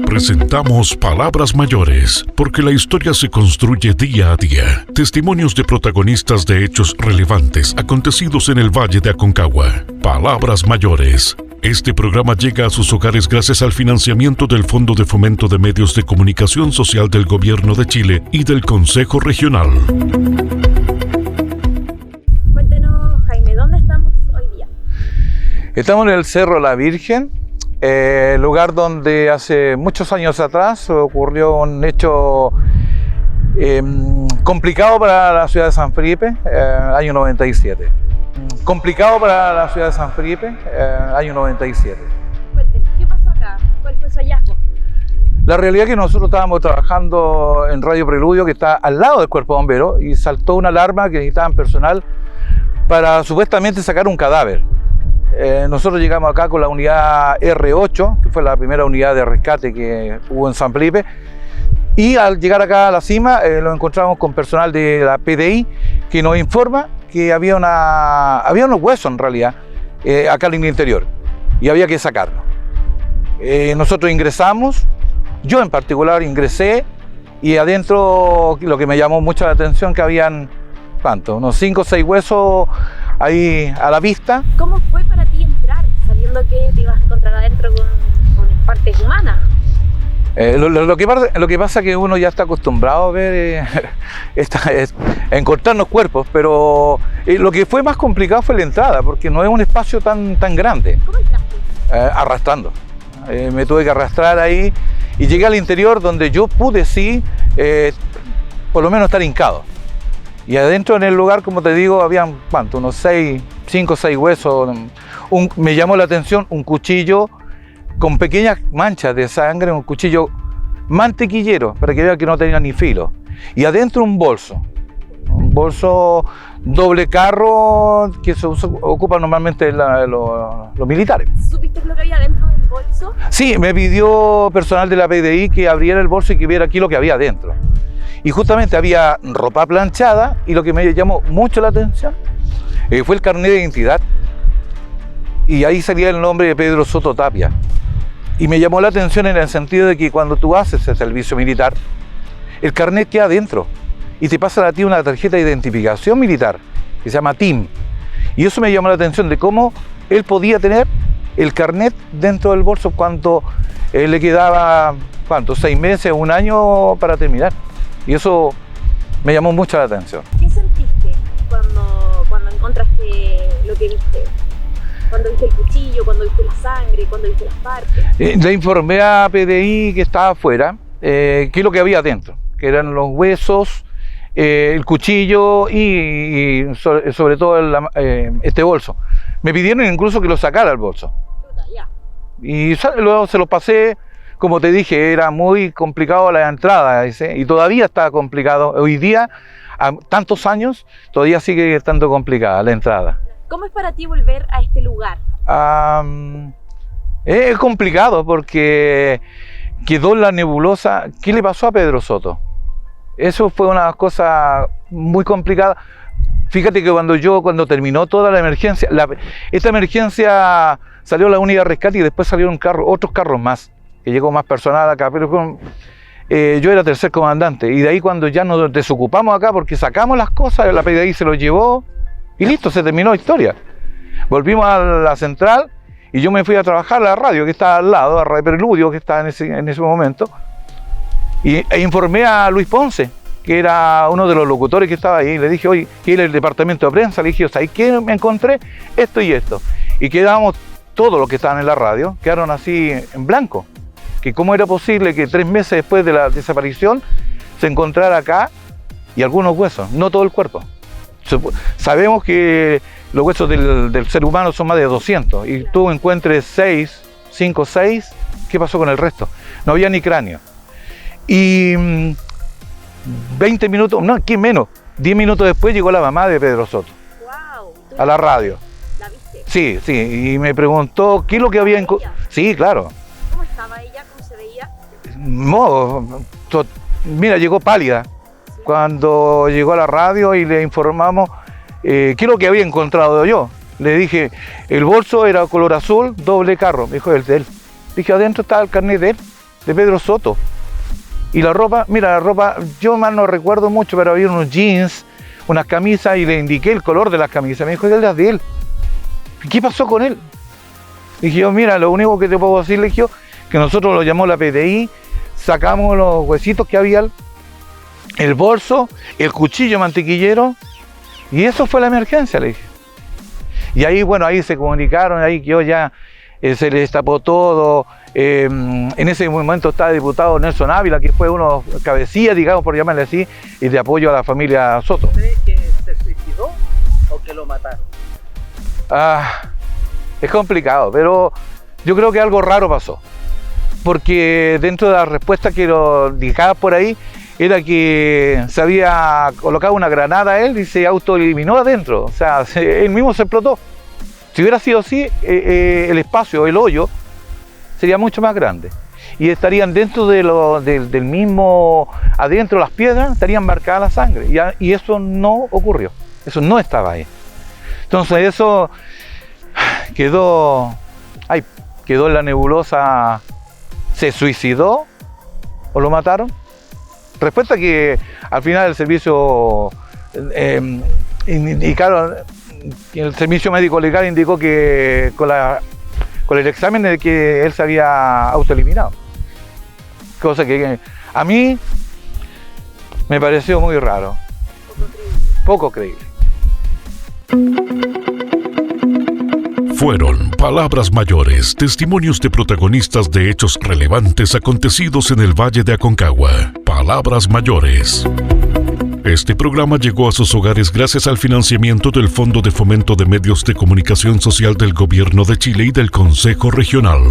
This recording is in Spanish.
Presentamos Palabras Mayores, porque la historia se construye día a día. Testimonios de protagonistas de hechos relevantes acontecidos en el Valle de Aconcagua. Palabras Mayores. Este programa llega a sus hogares gracias al financiamiento del Fondo de Fomento de Medios de Comunicación Social del Gobierno de Chile y del Consejo Regional. Cuéntenos, Jaime, ¿dónde estamos hoy día? Estamos en el Cerro La Virgen, lugar donde hace muchos años atrás ocurrió un hecho complicado para la ciudad de San Felipe, año 97. Complicado para la ciudad de San Felipe, año 97. Cuéntenos, ¿qué pasó acá? ¿Cuál fue su hallazgo? La realidad es que nosotros estábamos trabajando en Radio Preludio, que está al lado del Cuerpo Bombero, y saltó una alarma que necesitaban personal para supuestamente sacar un cadáver. Nosotros llegamos acá con la unidad R8, que fue la primera unidad de rescate que hubo en San Felipe, y al llegar acá a la cima nos encontramos con personal de la PDI que nos informa que había unos huesos en realidad acá en el interior y había que sacarlos. Nosotros ingresamos, yo en particular ingresé, y adentro lo que me llamó mucho la atención que habían, ¿cuánto? Unos 5 o 6 huesos ahí a la vista. ¿Cómo fue para ti entrar sabiendo que te ibas a encontrar adentro con partes humanas? Lo que pasa es que uno ya está acostumbrado a ver, a encontrarnos cuerpos, pero lo que fue más complicado fue la entrada, porque no es un espacio tan grande. ¿Cómo entraste? Arrastrando. Me tuve que arrastrar ahí y llegué al interior donde yo pude sí, por lo menos estar hincado. Y adentro en el lugar, como te digo, habían ¿cuánto? Unos 5 o 6 huesos. Me llamó la atención un cuchillo con pequeñas manchas de sangre, un cuchillo mantequillero, para que vean que no tenía ni filo. Y adentro un bolso doble carro que se ocupa normalmente los militares. ¿Supiste lo que había dentro del bolso? Sí, me pidió personal de la PDI que abriera el bolso y que viera aquí lo que había dentro. Y justamente había ropa planchada, y lo que me llamó mucho la atención fue el carnet de identidad. Y ahí salía el nombre de Pedro Soto Tapia. Y me llamó la atención en el sentido de que cuando tú haces el servicio militar, el carnet queda adentro y te pasan a ti una tarjeta de identificación militar que se llama TIM. Y eso me llamó la atención de cómo él podía tener el carnet dentro del bolso cuando le quedaba, ¿cuánto? 6 meses, 1 año para terminar. Y eso me llamó mucho la atención. ¿Qué sentiste cuando encontraste lo que viste? Cuando viste el cuchillo, cuando viste la sangre, cuando viste las partes. Le informé a PDI que estaba afuera, qué es lo que había adentro, que eran los huesos, el cuchillo y sobre todo este bolso. Me pidieron incluso que lo sacara el bolso. Y luego se lo pasé. Como te dije, era muy complicado la entrada y todavía está complicado. Hoy día, a tantos años, todavía sigue estando complicada la entrada. ¿Cómo es para ti volver a este lugar? Es complicado porque quedó en la nebulosa. ¿Qué le pasó a Pedro Soto? Eso fue una cosa muy complicada. Fíjate que cuando terminó toda la emergencia, esta emergencia salió la unidad de rescate y después salieron otros carros más, que llegó más personal acá, pero yo era tercer comandante, y de ahí cuando ya nos desocupamos acá porque sacamos las cosas, la PDI se lo llevó y listo, se terminó la historia. Volvimos a la central y yo me fui a trabajar a la radio que está al lado, a Radio Preludio que está en ese momento, e informé a Luis Ponce, que era uno de los locutores que estaba ahí. Le dije, oye, que era el departamento de prensa, le dije, ¿sabes qué? Me encontré esto y esto, y quedamos todos los que estaban en la radio, quedaron así en blanco, que cómo era posible que 3 meses después de la desaparición se encontrara acá y algunos huesos, no todo el cuerpo. Sabemos que los huesos del ser humano son más de 200 y tú encuentres 5 o 6, ¿qué pasó con el resto? No había ni cráneo. Y 20 minutos, no, ¿qué menos? 10 minutos después llegó la mamá de Pedro Soto. Wow, a la radio. ¿La viste? Sí, y me preguntó qué es lo que había encontrado. Sí, claro. ¿Cómo estaba ella? ¿Cómo se veía? Mira, llegó pálida. Cuando llegó a la radio y le informamos qué es lo que había encontrado yo. Le dije, el bolso era color azul, doble carro. Me dijo, el de él. Dije, adentro estaba el carnet de él, de Pedro Soto. Y la ropa, mira, la ropa, yo más no recuerdo mucho, pero había unos jeans, unas camisas, y le indiqué el color de las camisas. Me dijo que era de él. ¿Qué pasó con él? Dije yo, mira, lo único que te puedo decir, le dije, que nosotros lo llamó la PDI, sacamos los huesitos que había, el bolso, el cuchillo mantequillero, y eso fue la emergencia, le dije. Y ahí, bueno, ahí se comunicaron, ahí que yo ya se les destapó todo. En ese momento estaba el diputado Nelson Ávila, que fue uno cabecilla, digamos, por llamarle así, y de apoyo a la familia Soto. ¿Cree que se suicidó o que lo mataron? Es complicado, pero yo creo que algo raro pasó. Porque dentro de la respuesta que lo indicaba por ahí, era que se había colocado una granada a él y se autoeliminó adentro. O sea, él mismo se explotó. Si hubiera sido así, el espacio, el hoyo, sería mucho más grande. Y estarían dentro del mismo, adentro de las piedras, estarían marcadas la sangre. Y eso no ocurrió. Eso no estaba ahí. Entonces eso quedó en la nebulosa. ¿Se suicidó o lo mataron? Respuesta que al final el servicio indicaron, el servicio médico legal indicó que con el examen de que él se había autoeliminado. Cosa que a mí me pareció muy raro. Poco creíble. Fueron palabras mayores, testimonios de protagonistas de hechos relevantes acontecidos en el Valle de Aconcagua. Palabras mayores. Este programa llegó a sus hogares gracias al financiamiento del Fondo de Fomento de Medios de Comunicación Social del Gobierno de Chile y del Consejo Regional.